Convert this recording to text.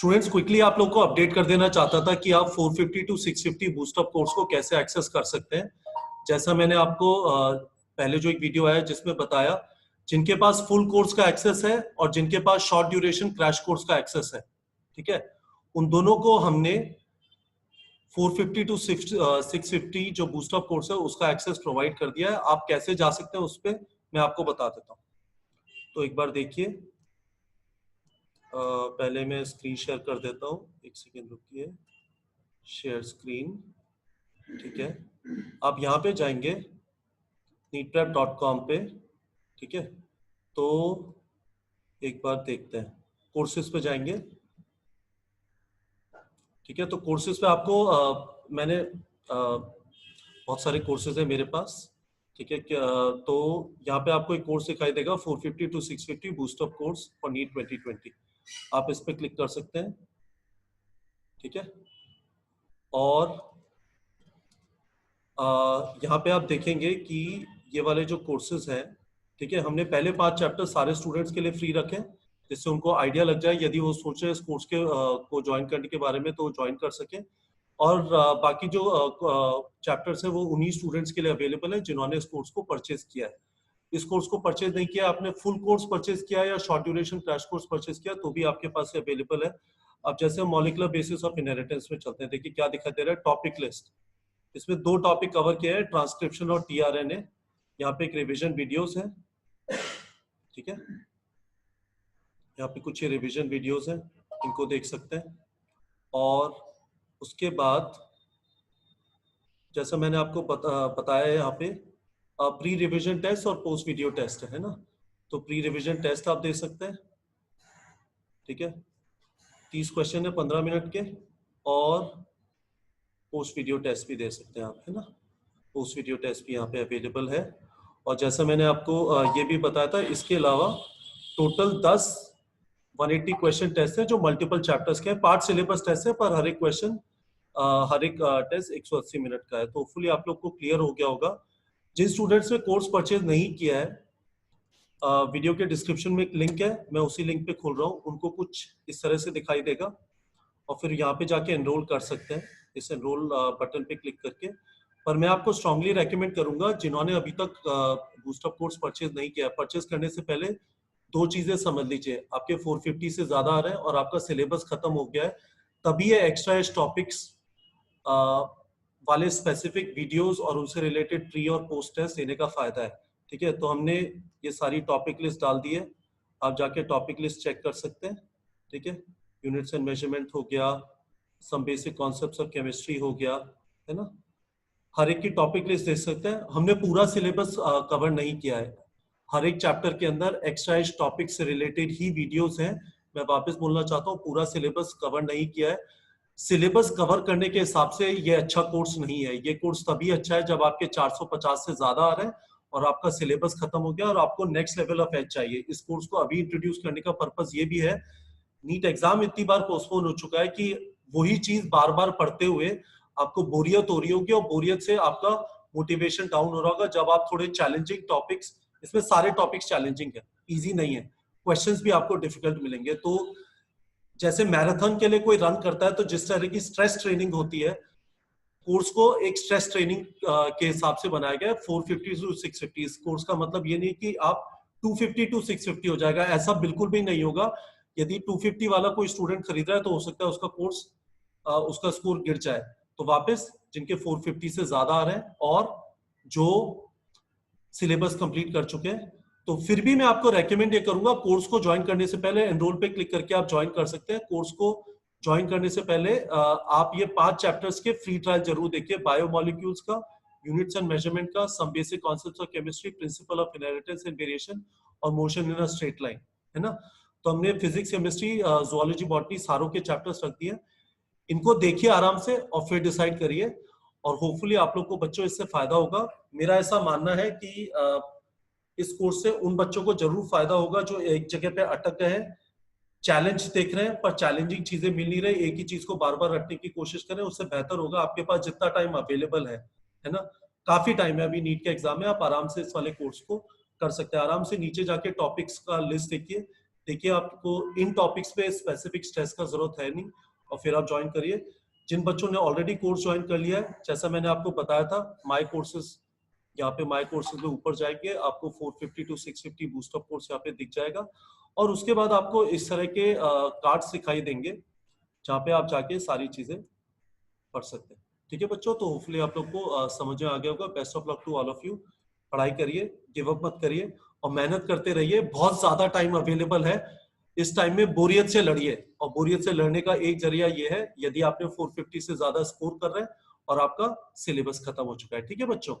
Students quickly आप लोग को अपडेट कर देना चाहता था कि आप 450 टू 650 बूस्टअप कोर्स को कैसे एक्सेस कर सकते हैं। जैसा मैंने आपको पहले जो एक वीडियो आया जिसमें बताया, जिनके पास फुल कोर्स का एक्सेस है और जिनके पास शॉर्ट ड्यूरेशन क्रैश कोर्स का एक्सेस है, ठीक है, उन दोनों को हमने 450 टू 650 जो बूस्टअप कोर्स है उसका एक्सेस प्रोवाइड कर दिया है। आप कैसे जा सकते हैं उस पर मैं आपको बता देता हूँ। तो एक बार देखिए, पहले मैं स्क्रीन शेयर कर देता हूँ, एक सेकेंड रुकिए। शेयर स्क्रीन, ठीक है। आप यहाँ पे जाएंगे neetprep.com पे, ठीक है। तो एक बार देखते हैं, कोर्सेज पे जाएंगे, ठीक है। तो कोर्सेज पे आपको मैंने बहुत सारे कोर्सेज है मेरे पास, ठीक है। तो यहाँ पे आपको एक कोर्स दिखाई देगा 450 to 650 boost up course for NEET 2020। आप इस पे क्लिक कर सकते हैं, ठीक है। और यहाँ पे आप देखेंगे कि ये वाले जो कोर्सेज हैं, ठीक है, हमने पहले 5 चैप्टर सारे स्टूडेंट्स के लिए फ्री रखे, जिससे उनको आइडिया लग जाए, यदि वो सोचे इस कोर्स के को ज्वाइन करने के बारे में तो ज्वाइन कर सके। और बाकी जो चैप्टर्स है वो उन्हीं स्टूडेंट्स के लिए अवेलेबल है जिन्होंने इस कोर्स को परचेज किया है। इस कोर्स को परचेज नहीं किया, आपने फुल कोर्स परचेज किया या short duration crash course purchase किया, तो भी आपके पास अवेलेबल है। अब जैसे मॉलिक्यूलर बेसिस ऑफ इनहेरिटेंस में चलते हैं, देखिए क्या दिखाई दे रहा है, टॉपिक लिस्ट। इसमें 2 टॉपिक कवर किया है, ट्रांसक्रिप्शन और टीआरएनए। यहाँ पे एक रिवीजन वीडियोस है, ठीक है। यहाँ पे कुछ रिवीजन वीडियोस हैं, इनको देख सकते हैं। और उसके बाद जैसा मैंने आपको बताया है, यहाँ पे प्री रिवीजन टेस्ट और पोस्ट वीडियो टेस्ट है ना। तो प्री रिवीजन टेस्ट आप दे सकते हैं, ठीक है। 30 क्वेश्चन है 15 मिनट के, और पोस्ट वीडियो टेस्ट भी दे सकते हैं आप, है ना। पोस्ट वीडियो टेस्ट भी यहाँ पे अवेलेबल है। और जैसा मैंने आपको ये भी बताया था, इसके अलावा टोटल 10 180 क्वेश्चन टेस्ट है जो मल्टीपल चैप्टर्स के हैं। पार्ट सिलेबस टेस्ट है, पर हर एक क्वेश्चन हर एक टेस्ट 180 मिनट का है। तो होपफुली आप लोग को क्लियर हो गया होगा। जिन स्टूडेंट्स ने कोर्स परचेज नहीं किया है, वीडियो के डिस्क्रिप्शन में एक लिंक है, मैं उसी लिंक पे खोल रहा हूँ, उनको कुछ इस तरह से दिखाई देगा, और फिर यहाँ पे जाके एनरोल कर सकते हैं इस एनरोल बटन पे क्लिक करके। पर मैं आपको स्ट्रांगली रेकमेंड करूंगा, जिन्होंने अभी तक बूस्टअप कोर्स परचेज नहीं किया, परचेज करने से पहले 2 चीजें समझ लीजिए। आपके 450 से ज्यादा आ रहे हैं और आपका सिलेबस खत्म हो गया है, तभी ये एक्स्ट्रा एज टॉपिक्स वाले स्पेसिफिक वीडियोस और उनसे रिलेटेड प्री और पोस्ट टेस्ट देने का फायदा है, ठीक है। तो हमने ये सारी टॉपिक लिस्ट डाल दी है, आप जाके टॉपिक लिस्ट चेक कर सकते हैं, ठीक है। यूनिट्स एंड मेजरमेंट हो गया, some basic concepts of chemistry हो गया, है ना। हर एक की टॉपिक लिस्ट देख सकते हैं। हमने पूरा सिलेबस कवर नहीं किया है, हर एक चैप्टर के अंदर एक्स्ट्रा एज टॉपिक से रिलेटेड ही वीडियोस हैं। मैं वापस बोलना चाहता हूँ, पूरा सिलेबस कवर नहीं किया है। सिलेबस कवर करने के हिसाब से ये अच्छा कोर्स नहीं है। ये कोर्स तभी अच्छा है जब आपके 450 से ज्यादा आ रहे हैं और आपका सिलेबस खत्म हो गया और आपको नेक्स्ट लेवल ऑफ एज चाहिए। इस कोर्स को अभी इंट्रोड्यूस करने का पर्पस ये भी है, नीट एग्जाम इतनी बार पोस्टपोन हो चुका है कि वही चीज बार बार पढ़ते हुए आपको बोरियत हो रही होगी, और बोरियत से आपका मोटिवेशन डाउन हो रहा होगा। जब आप थोड़े चैलेंजिंग टॉपिक्स, इसमें सारे टॉपिक्स चैलेंजिंग है, इजी नहीं है, क्वेश्चंस भी आपको डिफिकल्ट मिलेंगे। तो जैसे मैराथन के लिए कोई रन करता है, तो जिस तरह की स्ट्रेस ट्रेनिंग होती है, कोर्स को एक स्ट्रेस ट्रेनिंग के हिसाब से बनाया गया है। 450 टू 650 इस कोर्स का मतलब ये नहीं कि आप 250 टू 650 हो जाएगा, ऐसा बिल्कुल भी नहीं होगा। यदि 250 वाला कोई स्टूडेंट खरीद रहा है तो हो सकता है उसका कोर्स उसका स्कोर गिर जाए। तो वापस जिनके 450 से ज्यादा आ रहे हैं और जो सिलेबस कंप्लीट कर चुके हैं, तो फिर भी मैं आपको रेकमेंड ये करूंगा, कोर्स को ज्वाइन करने से पहले एनरोल पे क्लिक करके आप ज्वाइन कर सकते हैं। कोर्स को ज्वाइन करने से पहले आप ये 5 चैप्टर्स के फ्री ट्रायल जरूर देखिए, बायोमोलिक्यूल्स का, यूनिट्स एंड मेजरमेंट का, some basic concepts of chemistry, principle of inheritance and variation, और motion in a straight line, है ना। तो हमने फिजिक्स, केमिस्ट्री, जूलॉजी, बॉटनी सारों के चैप्टर्स रख दिए। इनको देखिए आराम से और फिर डिसाइड करिए, और होपफुली आप लोग को बच्चों इससे फायदा होगा। मेरा ऐसा मानना है कि इस कोर्स से उन बच्चों को जरूर फायदा होगा जो एक जगह पे अटक गए हैं, चैलेंज देख रहे हैं पर चैलेंजिंग चीजें मिल नहीं रही, एक ही चीज को बार बार रटने की कोशिश करें। उससे बेहतर होगा आपके पास जितना टाइम अवेलेबल है ना, काफी टाइम है, अभी नीट के एग्जाम में, आप आराम से इस वाले कोर्स को कर सकते हैं। आराम से नीचे जाके टॉपिक्स का लिस्ट देखिए, देखिए आपको इन टॉपिक्स पे स्पेसिफिक स्ट्रेस का जरूरत है नहीं, और फिर आप ज्वाइन करिए। जिन बच्चों ने ऑलरेडी कोर्स ज्वाइन कर लिया है, जैसा मैंने आपको बताया था, माई कोर्सेज, यहाँ पे माई कोर्सेज में ऊपर जाएंगे, आपको 450 टू 650 बूस्टअप कोर्स यहाँ पे दिख जाएगा। और उसके बाद आपको इस तरह के कार्ड्स दिखाई देंगे जहाँ पे आप जाके सारी चीजें पढ़ सकते हैं। ठीक है बच्चों, तो होपफुली आप लोग को समझ में आ गया होगा। Best of luck to all of you. पढ़ाई करिए, गिव अप मत करिए, और मेहनत करते रहिए। बहुत ज्यादा टाइम अवेलेबल है, इस टाइम में बोरियत से लड़िए। और बोरियत से लड़ने का एक जरिया ये है, यदि आपने 450 से ज्यादा स्कोर कर रहे हैं और आपका सिलेबस खत्म हो चुका है। ठीक है बच्चों।